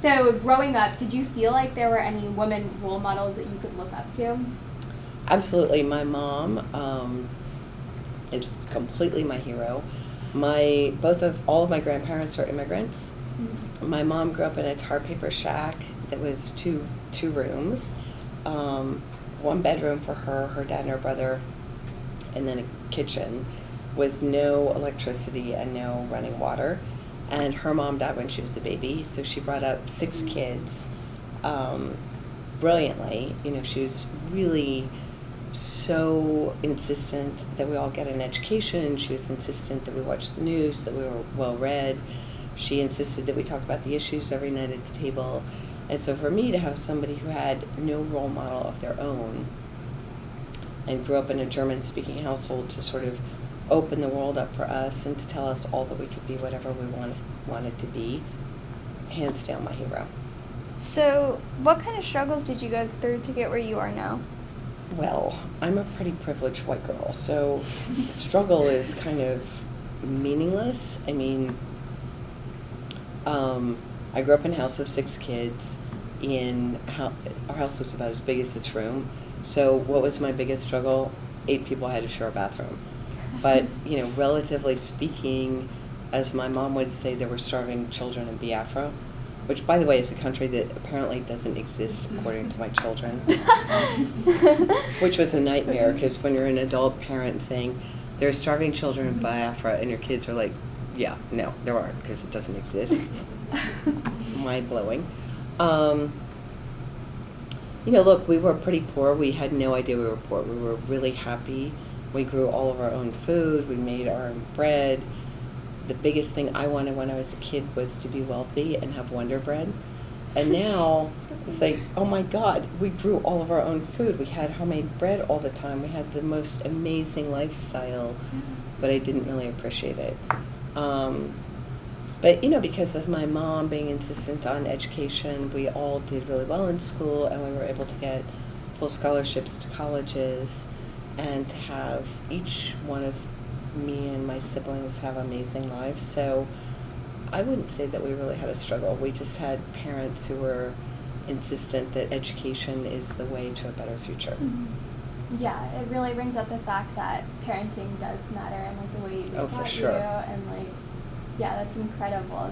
So growing up, did you feel like there were any women role models that you could look up to? Absolutely. My mom is completely my hero. All of my grandparents are immigrants. My mom grew up in a tar paper shack that was two rooms, one bedroom for her dad and her brother, and then a kitchen with no electricity and no running water. And her mom died when she was a baby, so she brought up six kids brilliantly. You know, she was really so insistent that we all get an education. She was insistent that we watch the news, that we were well read. She insisted that we talk about the issues every night at the table. And so for me to have somebody who had no role model of their own and grew up in a German-speaking household to sort of open the world up for us and to tell us all that we could be whatever we wanted to be, hands down my hero. So, what kind of struggles did you go through to get where you are now? Well, I'm a pretty privileged white girl, so struggle is kind of meaningless. I mean, I grew up in a house of six kids. Our house was about as big as this room. So what was my biggest struggle? 8 people had to share a bathroom. But, you know, relatively speaking, as my mom would say, there were starving children in Biafra, which, by the way, is a country that apparently doesn't exist according to my children, which was a nightmare, because when you're an adult parent saying there are starving children in Biafra and your kids are like, yeah, no, there aren't, because it doesn't exist. Mind-blowing. You know, look, we were pretty poor. We had no idea we were poor. We were really happy. We grew all of our own food. We made our own bread. The biggest thing I wanted when I was a kid was to be wealthy and have Wonder Bread. And now it's like, oh my God, we grew all of our own food. We had homemade bread all the time. We had the most amazing lifestyle, but I didn't really appreciate it. But, you know, because of my mom being insistent on education, we all did really well in school, and we were able to get full scholarships to colleges, and to have each one of me and my siblings have amazing lives. So I wouldn't say that we really had a struggle. We just had parents who were insistent that education is the way to a better future. Yeah, it really brings up the fact that parenting does matter, and like the way they Oh, for taught sure. you, and like, yeah, that's incredible.